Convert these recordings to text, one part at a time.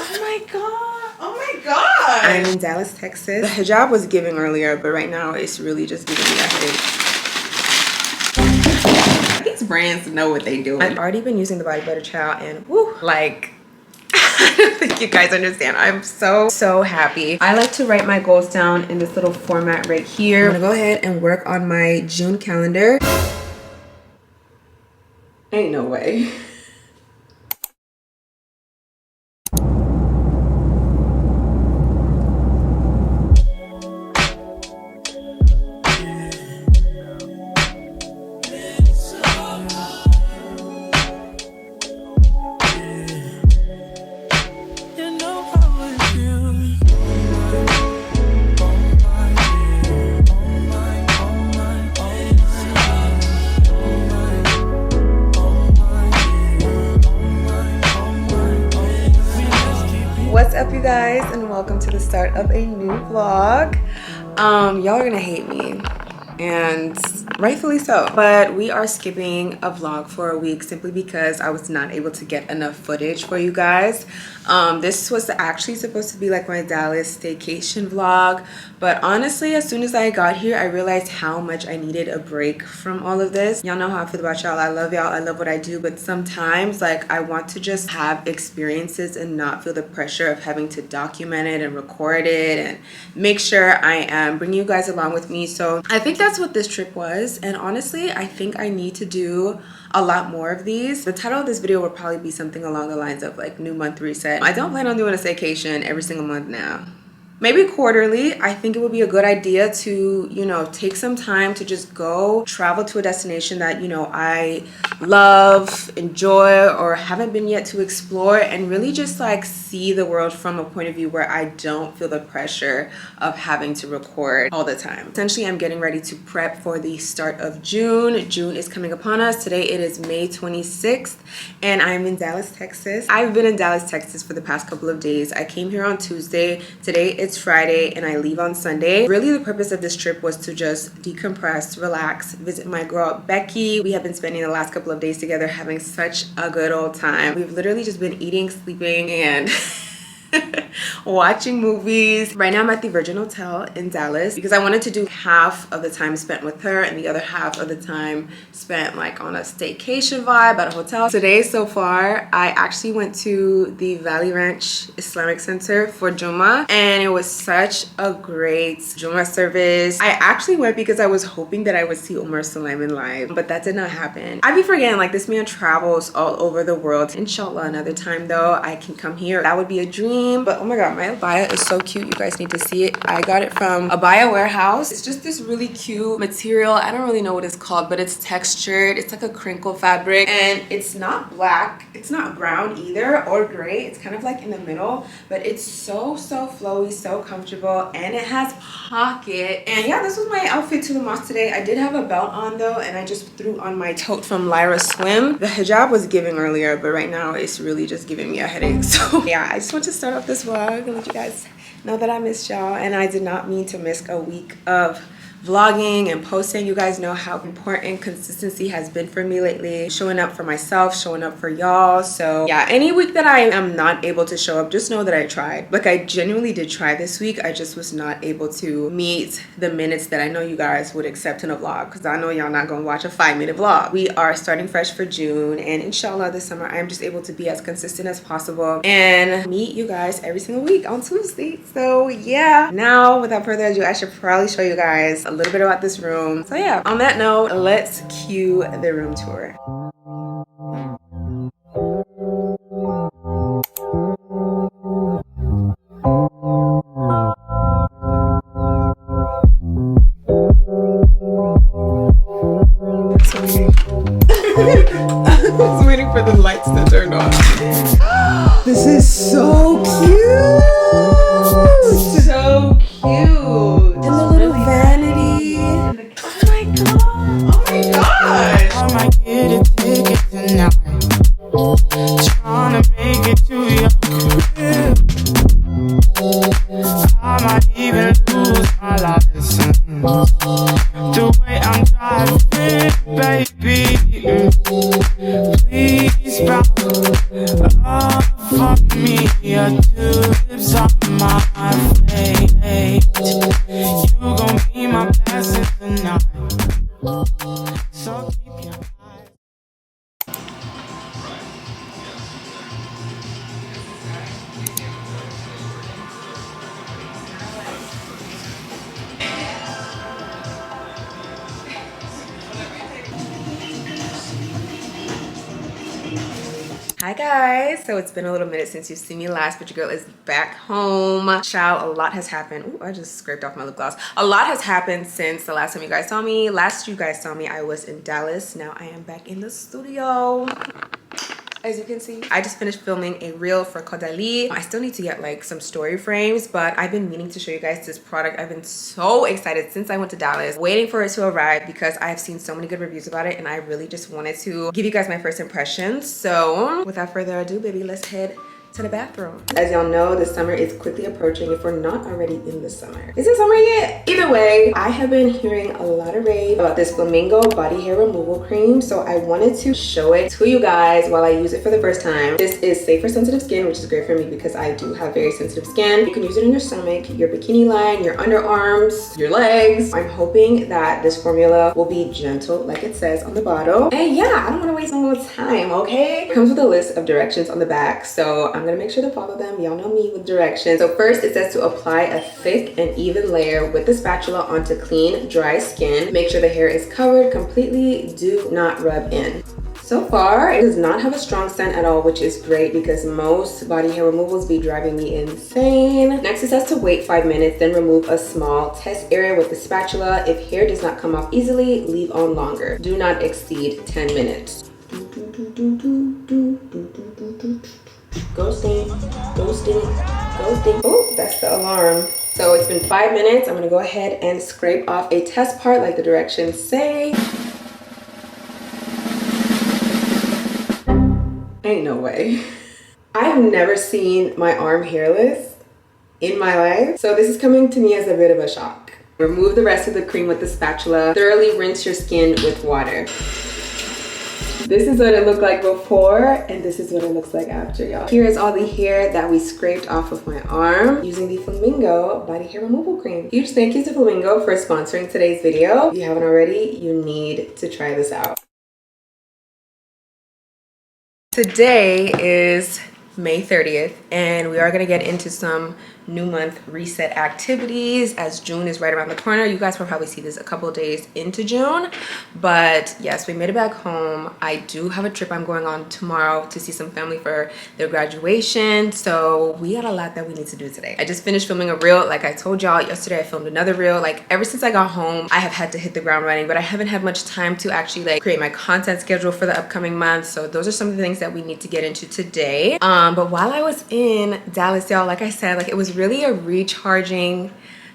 Oh my god. Oh my god. I'm in Dallas, Texas. The hijab was giving earlier, but right now it's really just giving me a headache. These brands know what they do. I've already been using the body butter child and woo, like I don't think you guys understand. I'm so happy. I like to write my goals down in this little format right here. I'm gonna go ahead and work on my June calendar. Ain't no way. What's up, you guys, and welcome to the start of a new vlog. Y'all are gonna hate me, and rightfully so, but we are skipping a vlog for a week simply because I was not able to get enough footage for you guys. This was actually supposed to be like my Dallas staycation vlog, but honestly, as soon as I got here, I realized how much I needed a break from all of this. Y'all know how I feel about y'all. I love y'all. I love what I do, but sometimes like I want to just have experiences and not feel the pressure of having to document it and record it and make sure I am bringing you guys along with me. So I think that's what this trip was, and honestly, I think I need to do a lot more of these. The title of this video will probably be something along the lines of like new month reset. I don't plan on doing a staycation every single month now. Maybe quarterly. I think it would be a good idea to, you know, take some time to just go travel to a destination that, you know, I love, enjoy, or haven't been yet to explore, and really just like see the world from a point of view where I don't feel the pressure of having to record all the time. Essentially, I'm getting ready to prep for the start of June. June is coming upon us. Today it is May 26th, and I'm in Dallas, Texas. I've been in Dallas, Texas for the past couple of days. I came here on Tuesday. Today it's Friday, and I leave on Sunday. Really, the purpose of this trip was to just decompress, relax, visit my girl Becky. We have been spending the last couple of days together having such a good old time. We've literally just been eating, sleeping, and watching movies. Right now I'm at the Virgin Hotel in Dallas because I wanted to do half of the time spent with her and the other half of the time spent like on a staycation vibe at a hotel. Today so far I actually went to the Valley Ranch Islamic Center for Juma, and it was such a great Juma service. I actually went because I was hoping that I would see Umar Sulaiman live, but that did not happen. I'd be forgetting, like, this man travels all over the world. Inshallah, another time though I can come here. That would be a dream. But oh my god, my abaya is so cute. You guys need to see it. I got it from Abaya Warehouse. It's just this really cute material. I don't really know what it's called, but it's textured. It's like a crinkle fabric, and it's not black, it's not brown either, or gray. It's kind of like in the middle, but it's so flowy, so comfortable, and it has pocket. And yeah, this was my outfit to the mosque today. I did have a belt on though, and I just threw on my tote from Lyra Swim. The hijab was giving earlier, but right now it's really just giving me a headache. So yeah, I just want to start off this vlog and let you guys know that I missed y'all, and I did not mean to miss a week of vlogging and posting. You guys know how important consistency has been for me lately, showing up for myself, showing up for y'all. So yeah, any week that I am not able to show up, just know that I tried. Like, I genuinely did try this week. I just was not able to meet the minutes that I know you guys would accept in a vlog, because I know y'all not gonna watch a 5-minute vlog. We are starting fresh for June, and inshallah this summer I am just able to be as consistent as possible and meet you guys every single week on Tuesday. So yeah, now without further ado, I should probably show you guys a little bit about this room. So yeah, on that note, let's cue the room tour. I was waiting for the lights to turn on. This is so cute! So cute! And the little vanity. Oh my god! Oh my god! I might get a ticket tonight. Trying to make it to your crib. I might even lose my license. The way I'm driving, baby. Please, bro, for me, I do. Hi guys, so it's been a little minute since you've seen me last, but your girl is back home. Child, a lot has happened. Ooh, I just scraped off my lip gloss. A lot has happened since the last time you guys saw me. Last you guys saw me, I was in Dallas. Now I am back in the studio. As you can see, I just finished filming a reel for Kodali. I still need to get like some story frames, but I've been meaning to show you guys this product. I've been so excited since I went to Dallas, waiting for it to arrive because I have seen so many good reviews about it and I really just wanted to give you guys my first impressions. So without further ado, baby, let's head to the bathroom. As y'all know, the summer is quickly approaching if we're not already in the summer. Is it summer yet? Either way, I have been hearing a lot of rave about this Flamingo body hair removal cream, so I wanted to show it to you guys while I use it for the first time. This is safe for sensitive skin, which is great for me because I do have very sensitive skin. You can use it in your stomach, your bikini line, your underarms, your legs. I'm hoping that this formula will be gentle like it says on the bottle. And yeah, I don't want to waste no more time, okay? It comes with a list of directions on the back, so I'm gonna make sure to follow them. Y'all know me with directions. So first it says to apply a thick and even layer with the spatula onto clean, dry skin. Make sure the hair is covered completely. Do not rub in. So far, it does not have a strong scent at all, which is great because most body hair removals be driving me insane. Next, it says to wait 5 minutes, then remove a small test area with the spatula. If hair does not come off easily, leave on longer. Do not exceed 10 minutes. Ghosting, ghosting, ghosting. Oh, that's the alarm. So it's been 5 minutes. I'm gonna go ahead and scrape off a test part like the directions say. Ain't no way. I've never seen my arm hairless in my life, so this is coming to me as a bit of a shock. Remove the rest of the cream with the spatula. Thoroughly rinse your skin with water. This is what it looked like before, and this is what it looks like after, y'all. Here is all the hair that we scraped off of my arm using the Flamingo body hair removal cream. Huge thank you to Flamingo for sponsoring today's video. If you haven't already, you need to try this out. Today is May 30th, and we are gonna get into some new month reset activities as June is right around the corner. You guys will probably see this a couple days into June, but yes, we made it back home. I do have a trip I'm going on tomorrow to see some family for their graduation, so we got a lot that we need to do today. I just finished filming a reel. Like I told y'all yesterday, I filmed another reel. Like ever since I got home, I have had to hit the ground running, but I haven't had much time to actually like create my content schedule for the upcoming month. So those are some of the things that we need to get into today. But while I was in Dallas, y'all, like I said, like it was really a recharging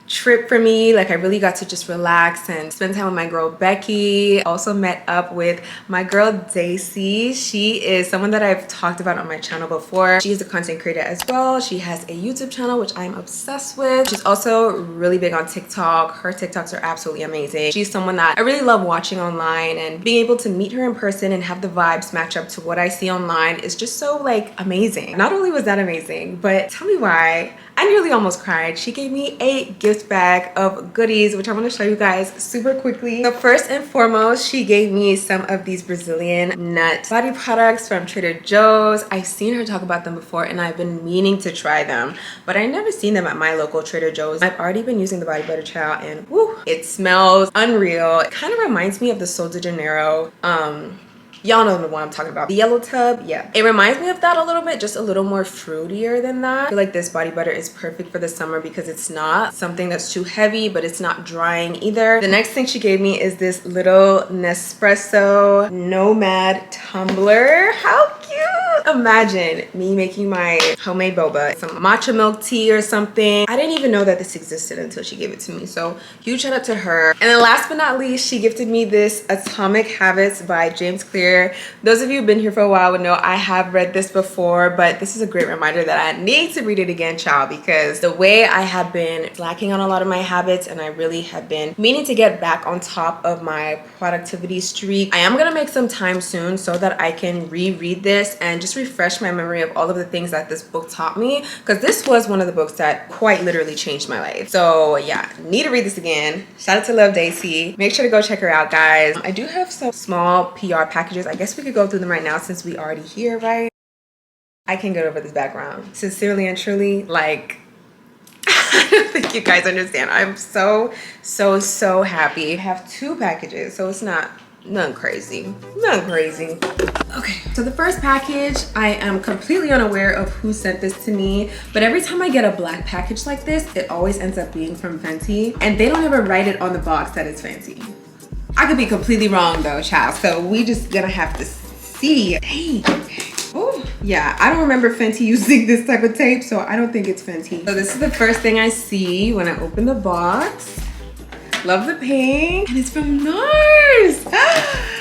trip for me. Like I really got to just relax and spend time with my girl Becky. Also met up with my girl Daisy. She is someone that I've talked about on my channel before. She is a content creator as well. She has a YouTube channel which I'm obsessed with. She's also really big on TikTok. Her TikToks are absolutely amazing. She's someone that I really love watching online, and being able to meet her in person and have the vibes match up to what I see online is just so like amazing. Not only was that amazing, but tell me why I nearly almost cried. She gave me a gift bag of goodies, which I want to show you guys super quickly. So first and foremost, she gave me some of these Brazilian nut body products from Trader Joe's. I've seen her talk about them before and I've been meaning to try them, but I never seen them at my local Trader Joe's. I've already been using the body butter child and woo, it smells unreal. It kind of reminds me of the Sol de Janeiro y'all know the one I'm talking about, the yellow tub. Yeah, it reminds me of that a little bit, just a little more fruitier than that. I feel like this body butter is perfect for the summer because it's not something that's too heavy, but it's not drying either. The next thing she gave me is this little Nespresso Nomad tumbler. How cute! Imagine me making my homemade boba, some matcha milk tea or something. I didn't even know that this existed until she gave it to me, so huge shout out to her. And then last but not least, she gifted me this Atomic Habits by James Clear. Those of you who've been here for a while would know I have read this before, but this is a great reminder that I need to read it again, child, because the way I have been slacking on a lot of my habits and I really have been meaning to get back on top of my productivity streak. I am gonna make some time soon so that I can reread this and just refresh my memory of all of the things that this book taught me, because this was one of the books that quite literally changed my life. So yeah, need to read this again. Shout out to Love Daisy. Make sure to go check her out, guys. I do have some small PR packages. I guess we could go through them right now since we already here, right? I can get over this background. Sincerely and truly, like, I don't think you guys understand. I'm so happy. I have 2 packages, so it's not Nothing crazy. Nothing crazy. Okay, so the first package, I am completely unaware of who sent this to me, but every time I get a black package like this, it always ends up being from Fenty, and they don't ever write it on the box that it's Fenty. I could be completely wrong though, child, so we just gonna have to see. Dang. Oh, yeah, I don't remember Fenty using this type of tape, so I don't think it's Fenty. So this is the first thing I see when I open the box. Love the pink, and it's from NARS.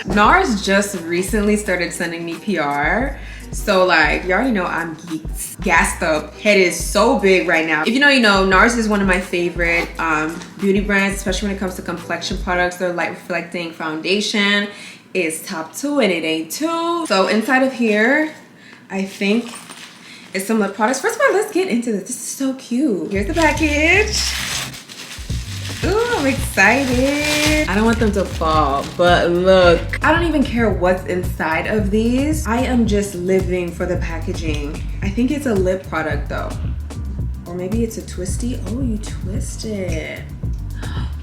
NARS just recently started sending me PR. So like, you already know I'm gassed up. Head is so big right now. If you know, you know, NARS is one of my favorite beauty brands, especially when it comes to complexion products. Their light reflecting foundation is top 2 and it ain't 2. So inside of here, I think it's some lip products. First of all, let's get into this. This is so cute. Here's the package. Ooh, I'm excited. I don't want them to fall, but look. I don't even care what's inside of these. I am just living for the packaging. I think it's a lip product though. Or maybe it's a twisty. Oh, you twist it.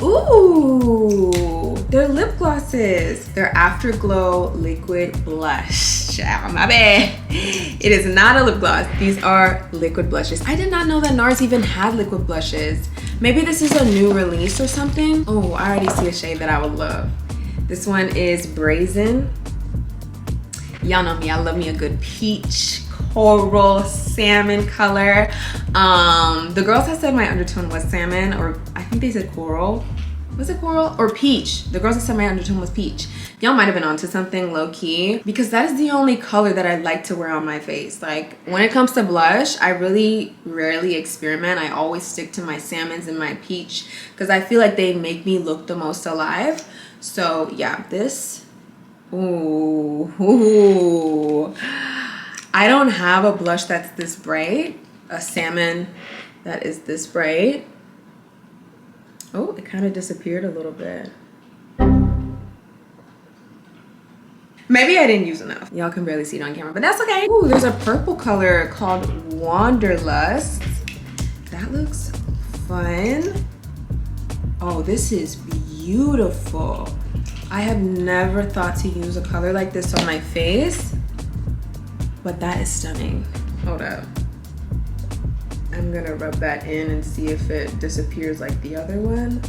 Ooh, they're lip glosses. They're Afterglow Liquid Blush. Child, my bad. It is not a lip gloss. These are liquid blushes. I did not know that NARS even had liquid blushes. Maybe this is a new release or something. Oh, I already see a shade that I would love. This one is Brazen. Y'all know me, I love me a good peach, coral, salmon color. The girls had said my undertone was salmon, or I think they said coral. Was it coral or peach? The girls that said my undertone was peach. Y'all might have been onto something low key, because that is the only color that I like to wear on my face. Like when it comes to blush, I really rarely experiment. I always stick to my salmons and my peach because I feel like they make me look the most alive. So yeah, this, ooh. I don't have a blush that's this bright, a salmon that is this bright. Oh, it kind of disappeared a little bit. Maybe I didn't use enough. Y'all can barely see it on camera, but that's okay. Ooh, there's a purple color called Wanderlust. That looks fun. Oh, this is beautiful. I have never thought to use a color like this on my face, but that is stunning. Hold up. I'm gonna rub that in and see if it disappears like the other one.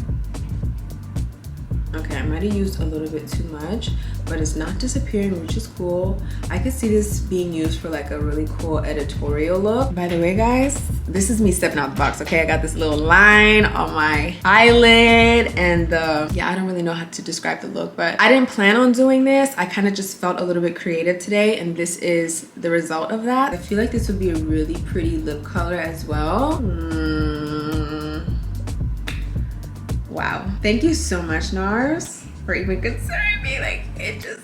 Okay, I might have used a little bit too much, but it's not disappearing, which is cool. I could see this being used for like a really cool editorial look. By the way, guys, this is me stepping out the box, okay? I got this little line on my eyelid, and yeah, I don't really know how to describe the look, but I didn't plan on doing this. I kind of just felt a little bit creative today, and this is the result of that. I feel like this would be a really pretty lip color as well. Wow, thank you so much, NARS, for even considering me. Like, it just,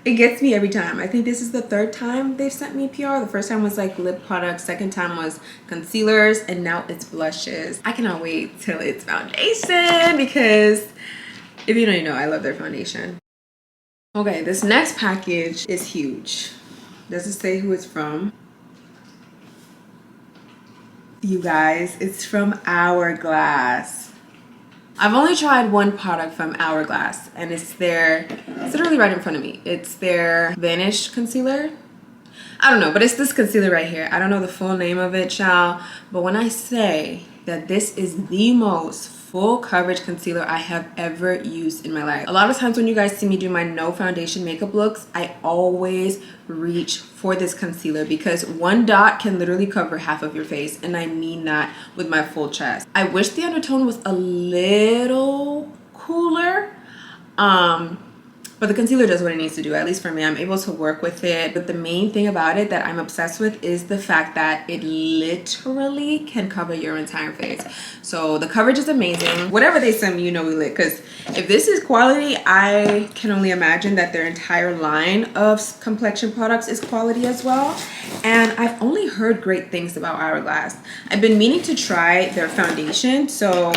it gets me every time. I think this is the third time they've sent me PR. The first time was like lip products, second time was concealers, and now it's blushes. I cannot wait till it's foundation, because if you don't know, I love their foundation. Okay, this next package is huge. Does it say who it's from? You guys, it's from Hourglass. I've only tried one product from Hourglass, and it's literally right in front of me. It's their Vanish concealer. I don't know, but it's this concealer right here. I don't know the full name of it, child, but when I say that this is the most full coverage concealer I have ever used in my life. A lot of times when you guys see me do my no foundation makeup looks, I always reach for this concealer because one dot can literally cover half of your face, and I mean that with my full chest. I wish the undertone was a little cooler, but the concealer does what it needs to do. At least for me, I'm able to work with it. But the main thing about it that I'm obsessed with is the fact that it literally can cover your entire face. So the coverage is amazing. Whatever they send me, you know we lit. Because if this is quality, I can only imagine that their entire line of complexion products is quality as well. And I've only heard great things about Hourglass. I've been meaning to try their foundation, so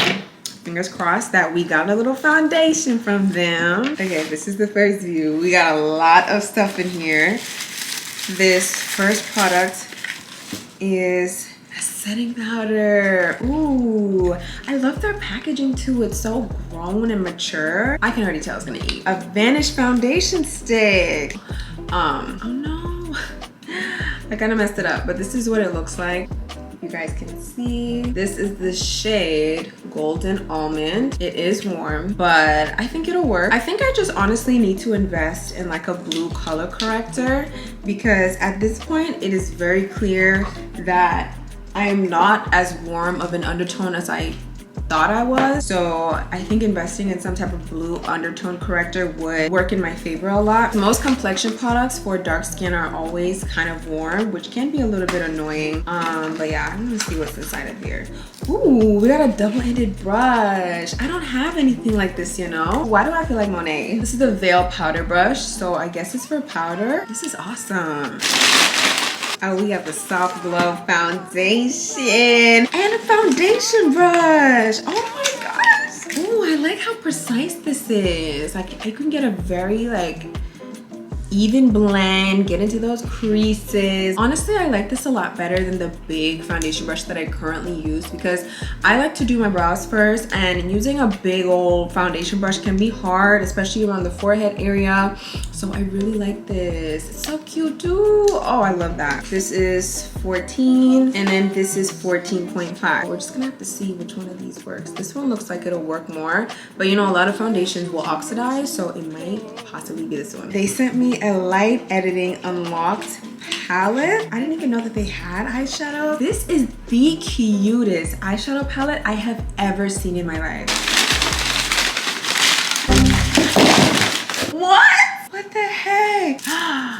fingers crossed that we got a little foundation from them. Okay, this is the first view. We got a lot of stuff in here. This first product is setting powder. Ooh, I love their packaging too. It's so grown and mature. I can already tell it's gonna eat. A Vanish foundation stick. Oh no. I kind of messed it up, but this is what it looks like. You guys can see this is the shade Golden Almond. It is warm, but I think it'll work. I think I just honestly need to invest in like a blue color corrector, because at this point it is very clear that I am not as warm of an undertone as I thought I was. So I think investing in some type of blue undertone corrector would work in my favor a lot. Most complexion products for dark skin are always kind of warm, which can be a little bit annoying. But yeah, I'm gonna see what's inside of here. Ooh, we got a double-ended brush. I don't have anything like this, you know? Why do I feel like Monet? This is the Veil powder brush, so I guess it's for powder. This is awesome. Oh, we have the Soft Glow foundation and a foundation brush. Oh my gosh. Oh, I like how precise this is. Like, I can get a very like even blend, get into those creases. Honestly, I like this a lot better than the big foundation brush that I currently use, because I like to do my brows first, and using a big old foundation brush can be hard, especially around the forehead area. So I really like this. It's so cute too. Oh, I love that. This is 14 and then this is 14.5. We're just gonna have to see which one of these works. This one looks like it'll work more, but you know, a lot of foundations will oxidize, so it might possibly be this one. They sent me a light editing unlocked palette. I didn't even know that they had eyeshadow. This is the cutest eyeshadow palette I have ever seen in my life. What? What the heck?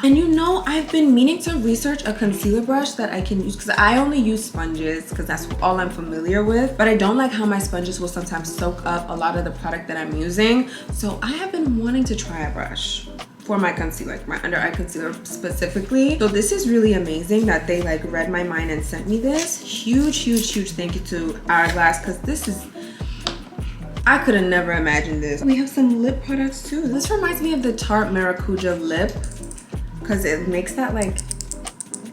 And you know, I've been meaning to research a concealer brush that I can use, because I only use sponges because that's all I'm familiar with, but I don't like how my sponges will sometimes soak up a lot of the product that I'm using. So I have been wanting to try a brush for my concealer, my under eye concealer specifically. So this is really amazing that they like read my mind and sent me this. Huge thank you to Hourglass, because this is, I could have never imagined this. We have some lip products too. This reminds me of the Tarte Maracuja lip, because it makes that like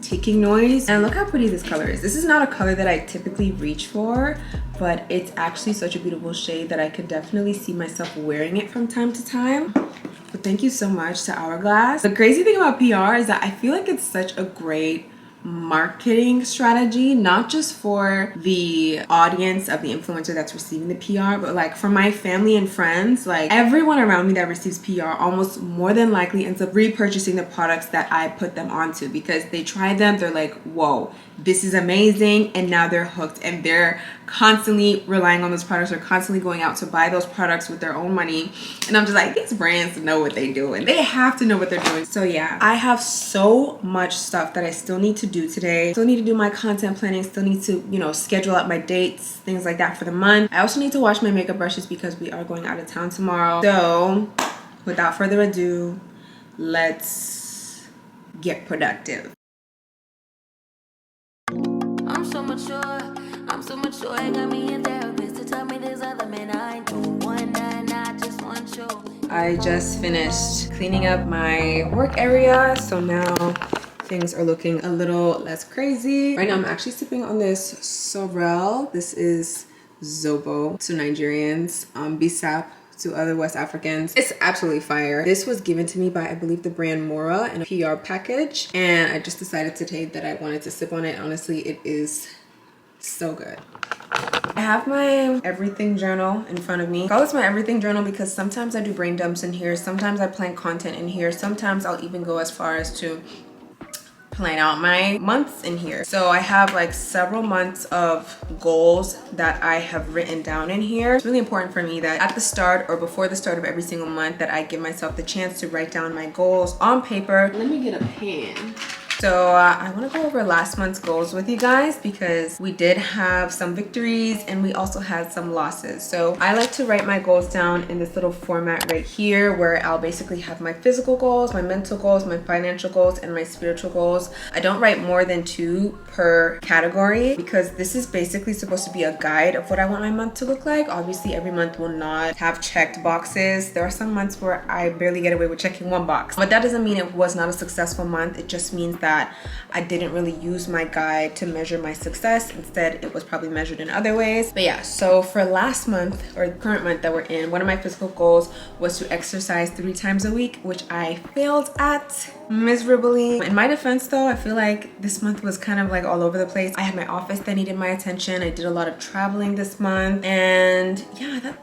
ticking noise. And look how pretty this color is. This is not a color that I typically reach for, but it's actually such a beautiful shade that I could definitely see myself wearing it from time to time. But thank you so much to Hourglass. The crazy thing about PR is that I feel like it's such a great marketing strategy, not just for the audience of the influencer that's receiving the PR, but like for my family and friends. Like everyone around me that receives PR almost more than likely ends up repurchasing the products that I put them onto, because they try them, they're like, whoa, this is amazing, and now they're hooked, and they're constantly relying on those products, or constantly going out to buy those products with their own money. And I'm just like, these brands know what they do, and they have to know what they're doing. So yeah, I have so much stuff that I still need to do today. Still need to do my content planning, still need to, you know, schedule out my dates, things like that for the month. I also need to wash my makeup brushes because we are going out of town tomorrow. So without further ado, let's get productive. I'm so mature, I got me a therapist to tell me there's other men I know. One night, not just one show. I just finished cleaning up my work area, so now things are looking a little less crazy. Right now I'm actually sipping on this Sorrel. This is Zobo to Nigerians, Bisap to other West Africans. It's absolutely fire. This was given to me by, I believe, the brand Mora in a PR package, and I just decided today that I wanted to sip on it. Honestly, it is so good. I have my everything journal in front of me. I call this my everything journal because sometimes I do brain dumps in here, sometimes I plan content in here, sometimes I'll even go as far as to plan out my months in here. So I have like several months of goals that I have written down in here. It's really important for me that at the start or before the start of every single month that I give myself the chance to write down my goals on paper. Let me get a pen. So I want to go over last month's goals with you guys, because we did have some victories and we also had some losses. So I like to write my goals down in this little format right here, where I'll basically have my physical goals, my mental goals, my financial goals, and my spiritual goals. I don't write more than 2 per category, because this is basically supposed to be a guide of what I want my month to look like. Obviously every month will not have checked boxes. There are some months where I barely get away with checking 1 box, but that doesn't mean it was not a successful month. It just means that that I didn't really use my guide to measure my success. Instead, it was probably measured in other ways. But yeah, so for last month or the current month that we're in, one of my physical goals was to exercise 3 times a week, which I failed at miserably. In my defense though, I feel like this month was kind of like all over the place. I had my office that needed my attention. I did a lot of traveling this month, and yeah,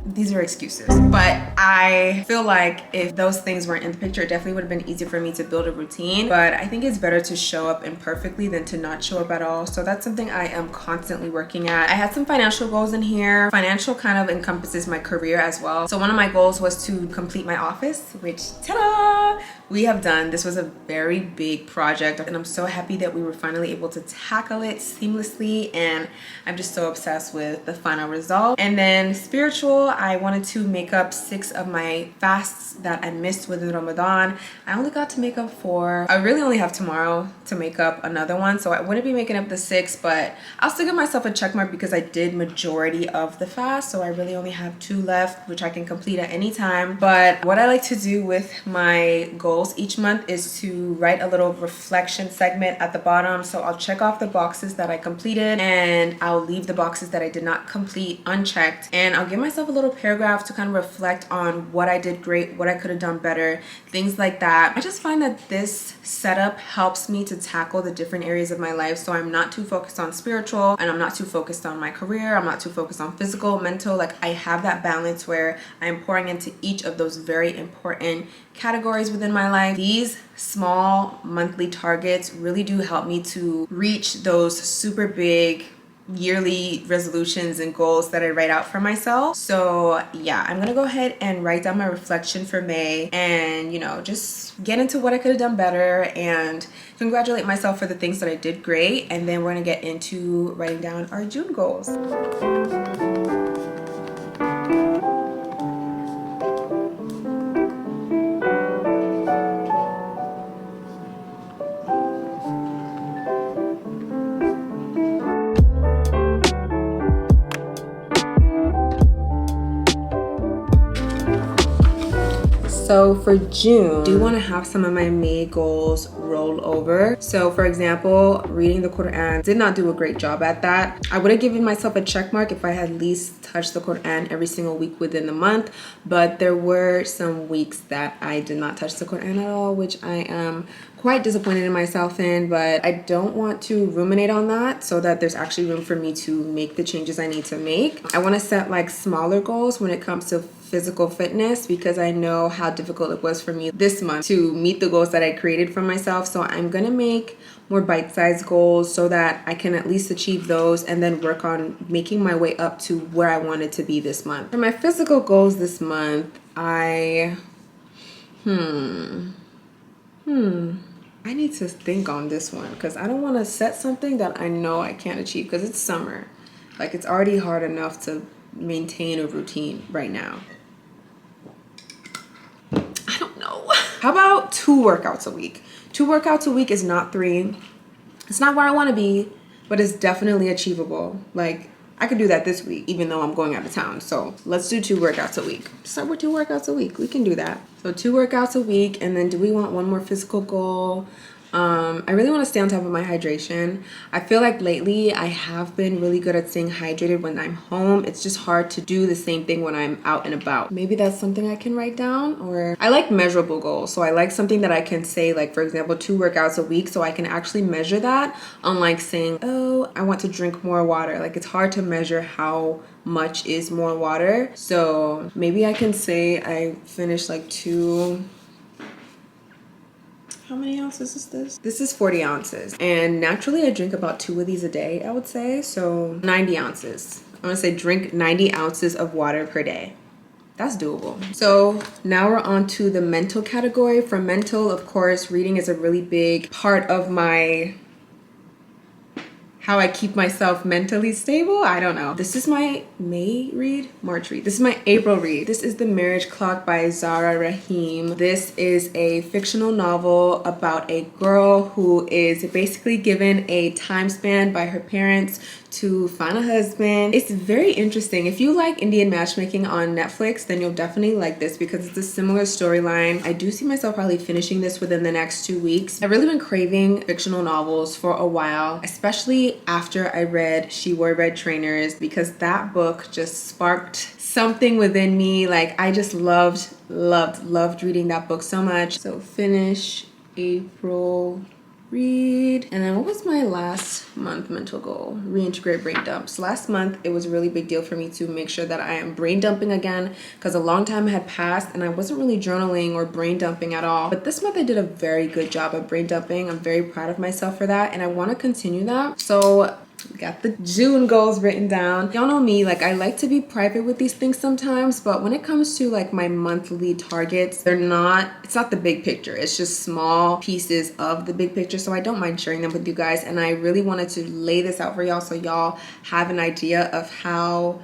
these are excuses. But I feel like if those things weren't in the picture, it definitely would have been easier for me to build a routine. But I think it's better to show up imperfectly than to not show up at all. So that's something I am constantly working at. I had some financial goals in here. Financial kind of encompasses my career as well. So one of my goals was to complete my office, which ta-da! We have done. This was a very big project, and I'm so happy that we were finally able to tackle it seamlessly, and I'm just so obsessed with the final result. And then spiritual, I wanted to make up 6 of my fasts that I missed within Ramadan. I only got to make up 4. I really only have tomorrow to make up another one, so I wouldn't be making up the 6, but I'll still give myself a check mark because I did majority of the fast, so I really only have 2 left, which I can complete at any time. But what I like to do with my goals each month is to write a little reflection segment at the bottom. So I'll check off the boxes that I completed, and I'll leave the boxes that I did not complete unchecked, and I'll give myself a little paragraph to kind of reflect on what I did great, what I could have done better, things like that. I just find that this setup helps me to tackle the different areas of my life, so I'm not too focused on spiritual, and I'm not too focused on my career, I'm not too focused on physical, mental. Like, I have that balance where I'm pouring into each of those very important categories within my life. These small monthly targets really do help me to reach those super big yearly resolutions and goals that I write out for myself. So yeah, I'm gonna go ahead and write down my reflection for May, and you know, just get into what I could have done better and congratulate myself for the things that I did great. And then we're gonna get into writing down our June goals. So for June, I do want to have some of my May goals roll over. So for example, reading the Quran, did not do a great job at that. I would have given myself a check mark if I had at least touched the Quran every single week within the month, but there were some weeks that I did not touch the Quran at all, which I am quite disappointed in myself in, but I don't want to ruminate on that so that there's actually room for me to make the changes I need to make. I want to set like smaller goals when it comes to physical fitness, because I know how difficult it was for me this month to meet the goals that I created for myself. So I'm gonna make more bite-sized goals so that I can at least achieve those and then work on making my way up to where I wanted to be this month. For my physical goals this month, I need to think on this one, because I don't want to set something that I know I can't achieve, because it's summer. Like, it's already hard enough to maintain a routine right now. I don't know. How about 2 workouts a week? 2 workouts a week is not 3. It's not where I want to be, but it's definitely achievable. Like, I could do that this week, even though I'm going out of town. So let's do 2 workouts a week. Start with 2 workouts a week. We can do that. So 2 workouts a week. And then do we want one more physical goal? I really want to stay on top of my hydration. I feel like lately I have been really good at staying hydrated when I'm home. It's just hard to do the same thing when I'm out and about. Maybe that's something I can write down. Or I like measurable goals. So I like something that I can say, like, for example, 2 workouts a week, so I can actually measure that, unlike saying, oh, I want to drink more water. Like, it's hard to measure how much is more water. So maybe I can say I finished like 2... How many ounces is this? This is 40 ounces. And naturally I drink about 2 of these a day, I would say. So 90 ounces. I'm gonna say drink 90 ounces of water per day. That's doable. So now we're on to the mental category. For mental, of course, reading is a really big part of my how I keep myself mentally stable. I don't know. This is my May read, March read. This is my April read. This is The Marriage Clock by Zara Rahim. This is a fictional novel about a girl who is basically given a time span by her parents to find a husband. It's very interesting. If you like Indian matchmaking on Netflix, then you'll definitely like this because it's a similar storyline. I do see myself probably finishing this within the next 2 weeks. I've really been craving fictional novels for a while, especially after I read She Wore Red Trainers, because that book just sparked something within me. Like, I just loved reading that book so much. So finish April read. And then what was my last month mental goal? Reintegrate brain dumps. Last month, it was a really big deal for me to make sure that I am brain dumping again because a long time had passed and I wasn't really journaling or brain dumping at all. But this month I did a very good job of brain dumping. I'm very proud of myself for that and I want to continue that. So got the June goals written down. Y'all know me, like I like to be private with these things sometimes, but when it comes to like my monthly targets, it's not the big picture. It's just small pieces of the big picture. So I don't mind sharing them with you guys. And I really wanted to lay this out for y'all so y'all have an idea of how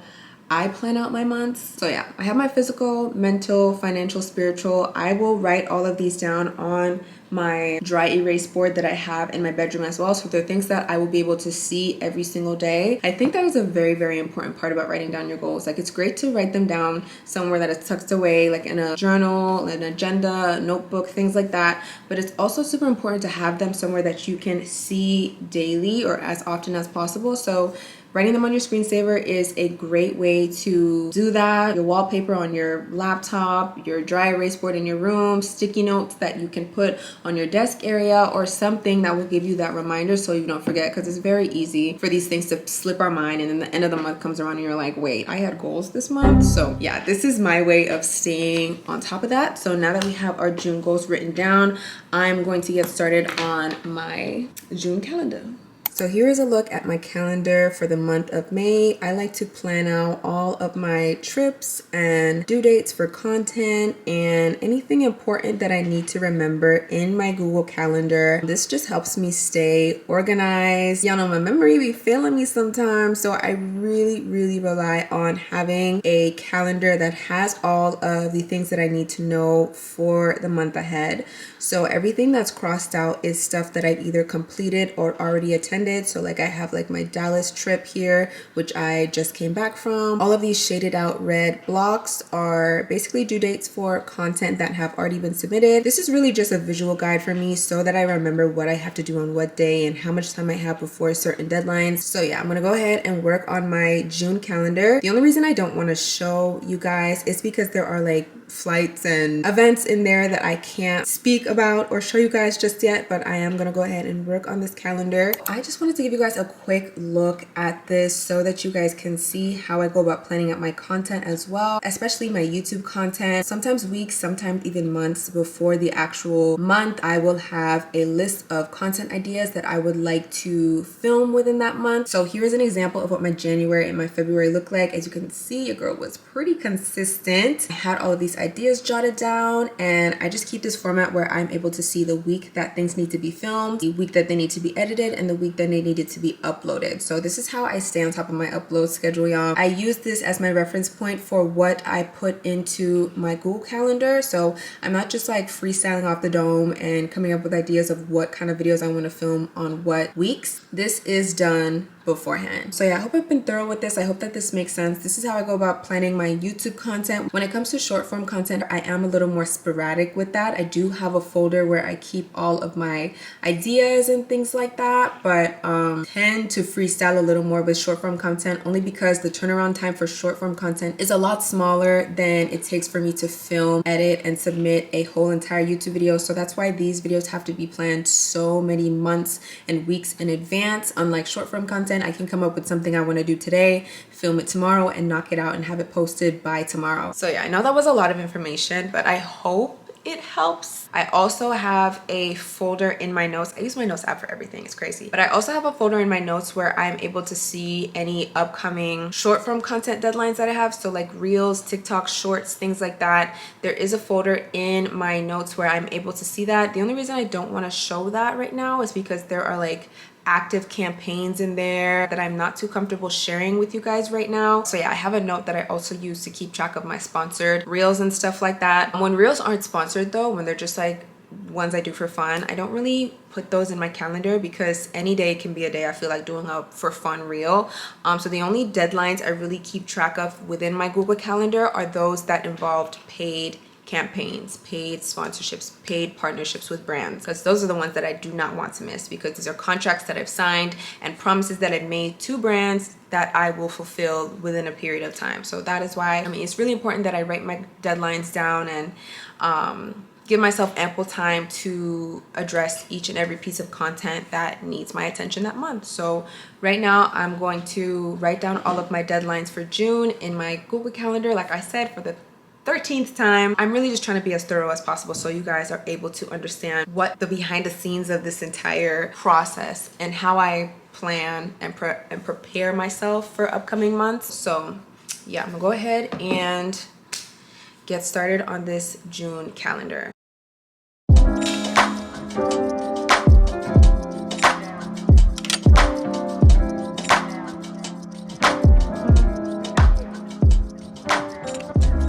I plan out my months. So yeah, I have my physical, mental, financial, spiritual. I will write all of these down on my dry erase board that I have in my bedroom as well. So they're things that I will be able to see every single day. I think that is a very, very important part about writing down your goals. Like, it's great to write them down somewhere that is tucked away, like in a journal, an agenda, a notebook, things like that. But it's also super important to have them somewhere that you can see daily or as often as possible. So writing them on your screensaver is a great way to do that. Your wallpaper on your laptop, your dry erase board in your room, sticky notes that you can put on your desk area, or something that will give you that reminder so you don't forget, because it's very easy for these things to slip our mind and then the end of the month comes around and you're like, wait, I had goals this month. So yeah, this is my way of staying on top of that. So now that we have our June goals written down, I'm going to get started on my June calendar. So here is a look at my calendar for the month of May. I like to plan out all of my trips and due dates for content and anything important that I need to remember in my Google Calendar. This just helps me stay organized. Y'all know my memory be failing me sometimes, so I really rely on having a calendar that has all of the things that I need to know for the month ahead. So everything that's crossed out is stuff that I've either completed or already attended. So like I have like my Dallas trip here, which I just came back from. All of these shaded out red blocks are basically due dates for content that have already been submitted. This is really just a visual guide for me so that I remember what I have to do on what day and how much time I have before certain deadlines. So yeah, I'm gonna go ahead and work on my June calendar. The only reason I don't want to show you guys is because there are like flights and events in there that I can't speak about or show you guys just yet, but I am gonna go ahead and work on this calendar. I just wanted to give you guys a quick look at this so that you guys can see how I go about planning out my content as well, especially my YouTube content. Sometimes weeks, sometimes even months before the actual month, I will have a list of content ideas that I would like to film within that month. So here's an example of what my January and my February look like. As you can see, your girl was pretty consistent. I had all of these ideas jotted down, and I just keep this format where I'm able to see the week that things need to be filmed, the week that they need to be edited, and the week that they needed to be uploaded. So this is how I stay on top of my upload schedule, y'all. I use this as my reference point for what I put into my Google Calendar. So I'm not just like freestyling off the dome and coming up with ideas of what kind of videos I want to film on what weeks. This is done beforehand. So yeah, I hope I've been thorough with this. I hope that this makes sense. This is how I go about planning my YouTube content. When it comes to short form content, I am a little more sporadic with that. I do have a folder where I keep all of my ideas and things like that, but tend to freestyle a little more with short form content, only because the turnaround time for short form content is a lot smaller than it takes for me to film, edit, and submit a whole entire YouTube video. So that's why these videos have to be planned so many months and weeks in advance. Unlike short form content, I can come up with something I want to do today, film it tomorrow, and knock it out and have it posted by tomorrow. So yeah, I know that was a lot of information, but I hope it helps I also have a folder in my notes. I use my notes app for everything. It's crazy. But I also have a folder in my notes where I'm able to see any upcoming short form content deadlines that I have. So like reels, TikTok shorts, things like that. There is a folder in my notes where I'm able to see that. The only reason I don't want to show that right now is because there are like active campaigns in there that I'm not too comfortable sharing with you guys right now. So yeah, I have a note that I also use to keep track of my sponsored reels and stuff like that. When reels aren't sponsored though, when they're just like ones I do for fun, I don't really put those in my calendar because any day can be a day I feel like doing a for fun reel. So the only deadlines I really keep track of within my Google Calendar are those that involved paid campaigns, paid sponsorships, paid partnerships with brands, because those are the ones that I do not want to miss, because these are contracts that I've signed and promises that I've made to brands that I will fulfill within a period of time. So that is why, I mean, it's really important that I write my deadlines down and give myself ample time to address each and every piece of content that needs my attention that month. So right now I'm going to write down all of my deadlines for June in my Google Calendar, like I said, for the 13th time. I'm really just trying to be as thorough as possible so you guys are able to understand what the behind the scenes of this entire process and how I plan and prepare myself for upcoming months. So yeah, I'm gonna go ahead and get started on this June calendar.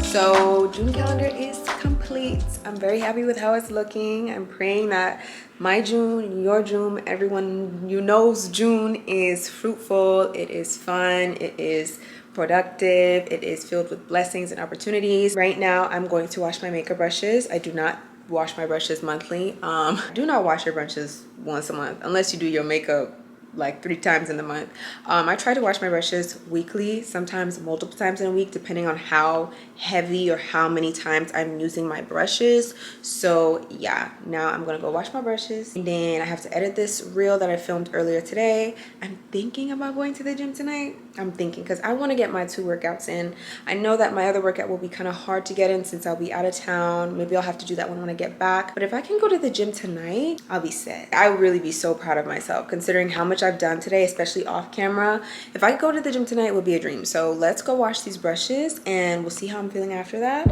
So June calendar is complete. I'm very happy with how it's looking. I'm praying that my June, your June, everyone you know's June is fruitful, it is fun, it is productive, it is filled with blessings and opportunities. Right now I'm going to wash my makeup brushes. I do not wash my brushes monthly. Do not wash your brushes once a month unless you do your makeup like 3 times in the month. I try to wash my brushes weekly, sometimes multiple times in a week, depending on how heavy or how many times I'm using my brushes. So yeah, now I'm gonna go wash my brushes, and then I have to edit this reel that I filmed earlier today. I'm thinking about going to the gym tonight. I'm thinking because I want to get my 2 workouts in. I know that my other workout will be kind of hard to get in since I'll be out of town. Maybe I'll have to do that when I get back. But if I can go to the gym tonight, I'll be set. I would really be so proud of myself considering how much I've done today, especially off camera. If I go to the gym tonight, it would be a dream. So let's go wash these brushes and we'll see how I'm feeling after that.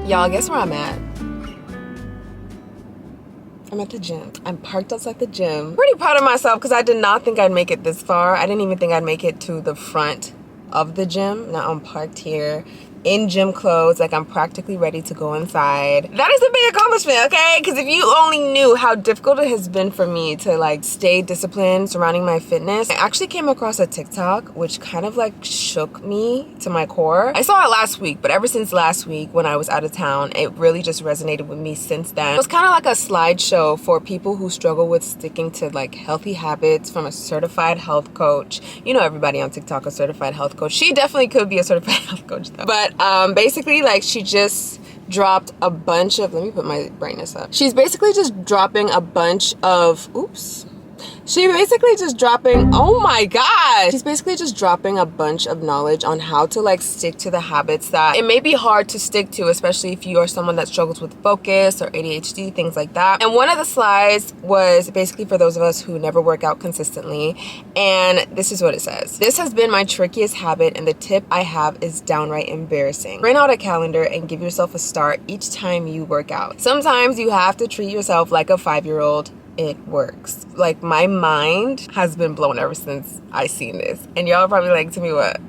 Y'all, guess where I'm at? I'm at the gym. I'm parked outside the gym. Pretty proud of myself because I did not think I'd make it this far. I didn't even think I'd make it to the front of the gym. Now I'm parked here in gym clothes, like I'm practically ready to go inside. That is a big accomplishment, okay? Because if you only knew how difficult it has been for me to like stay disciplined surrounding my fitness. I actually came across a TikTok which kind of like shook me to my core. I saw it last week, but ever since last week when I was out of town, it really just resonated with me since then. It was kind of like a slideshow for people who struggle with sticking to like healthy habits from a certified health coach. You know, everybody on TikTok a certified health coach. She definitely could be a certified health coach though. But basically, like, she just dropped a bunch of, let me put my brightness up. She's basically just dropping a bunch of, oh my god, she's basically just dropping a bunch of knowledge on how to like stick to the habits that it may be hard to stick to, especially if you are someone that struggles with focus or ADHD, things like that. And one of the slides was basically for those of us who never work out consistently, and this is what it says: "This has been my trickiest habit, and the tip I have is downright embarrassing. Print out a calendar and give yourself a start each time you work out. Sometimes you have to treat yourself like a 5-year-old. It works." Like, my mind has been blown ever since I seen this, and y'all are probably like, to me, what?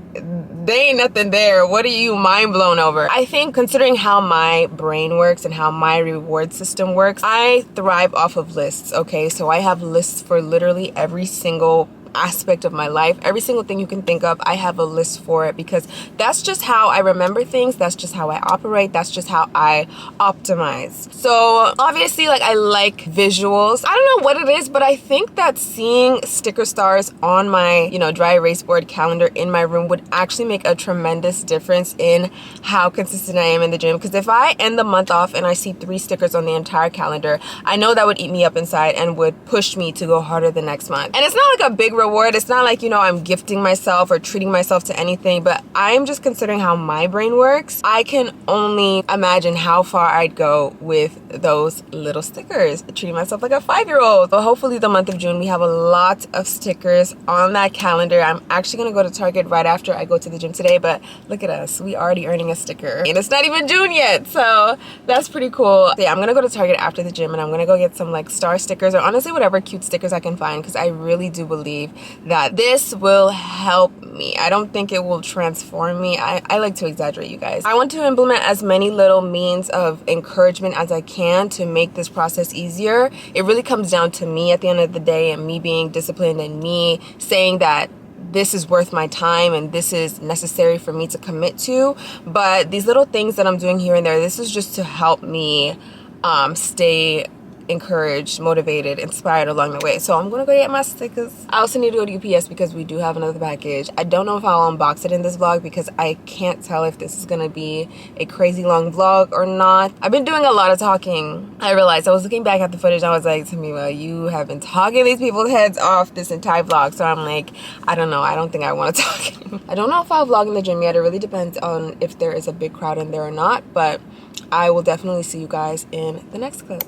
they ain't nothing there. What are you mind blown over? I think considering how my brain works and how my reward system works, I thrive off of lists, okay? So I have lists for literally every single aspect of my life. Every single thing you can think of, I have a list for it, because that's just how I remember things. That's just how I operate. That's just how I optimize. So obviously, like, I like visuals. I don't know what it is, but I think that seeing sticker stars on my, you know, dry erase board calendar in my room would actually make a tremendous difference in how consistent I am in the gym. Because if I end the month off and I see 3 stickers on the entire calendar, I know that would eat me up inside and would push me to go harder the next month. And it's not like a big reward. It's not like, you know, I'm gifting myself or treating myself to anything, but I'm just considering how my brain works. I can only imagine how far I'd go with those little stickers, treating myself like a 5-year-old. So hopefully the month of June, we have a lot of stickers on that calendar. I'm actually gonna go to Target right after I go to the gym today, but look at us, we already earning a sticker and it's not even June yet, so that's pretty cool. So yeah, I'm gonna go to Target after the gym and I'm gonna go get some like star stickers, or honestly whatever cute stickers I can find, because I really do believe that this will help me. I don't think it will transform me. I like to exaggerate, you guys. I want to implement as many little means of encouragement as I can to make this process easier. It really comes down to me at the end of the day, and me being disciplined, and me saying that this is worth my time and this is necessary for me to commit to. But these little things that I'm doing here and there, this is just to help me stay encouraged, motivated, inspired along the way. So I'm gonna go get my stickers. I also need to go to UPS because we do have another package. I don't know if I'll unbox it in this vlog because I can't tell if this is gonna be a crazy long vlog or not. I've been doing a lot of talking. I realized, I was looking back at the footage and I was like, Tomiwa, you have been talking these people's heads off this entire vlog. So I'm like, I don't know, I don't think I want to talk anymore. I don't know if I'll vlog in the gym yet. It really depends on if there is a big crowd in there or not, but I will definitely see you guys in the next clip.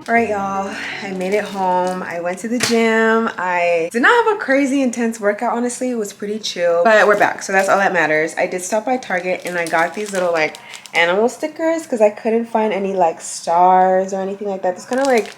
All right, y'all, I made it home. I went to the gym. I did not have a crazy intense workout, honestly. It was pretty chill, but we're back, so that's all that matters. I did stop by Target and I got these little like animal stickers because I couldn't find any like stars or anything like that. It's kind of like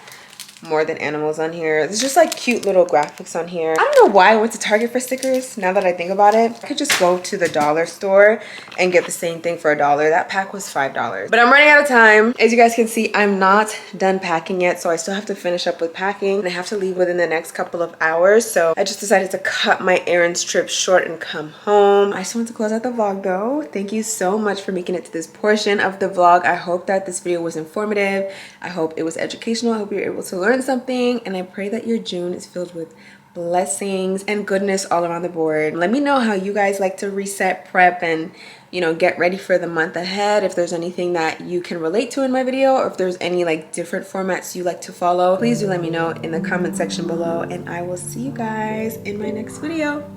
more than animals on here. There's just like cute little graphics on here. I don't know why I went to Target for stickers, now that I think about it. I could just go to the dollar store and get the same thing for $1. That pack was $5. But I'm running out of time. As you guys can see, I'm not done packing yet, so I still have to finish up with packing and I have to leave within the next couple of hours. So I just decided to cut my errands trip short and come home. I just want to close out the vlog though. Thank you so much for making it to this portion of the vlog. I hope that this video was informative. I hope it was educational. I hope you're able to learn something, and I pray that your June is filled with blessings and goodness all around the board. Let me know how you guys like to reset, prep, and, you know, get ready for the month ahead. If there's anything that you can relate to in my video, or if there's any like different formats you like to follow, please do let me know in the comment section below, and I will see you guys in my next video.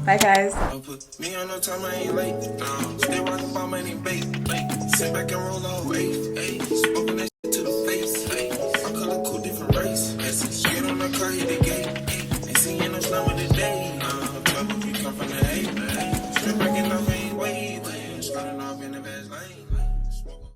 Bye guys. Me on no time, I ain't late. Stay rockin' by money, bait. Sit back and roll over,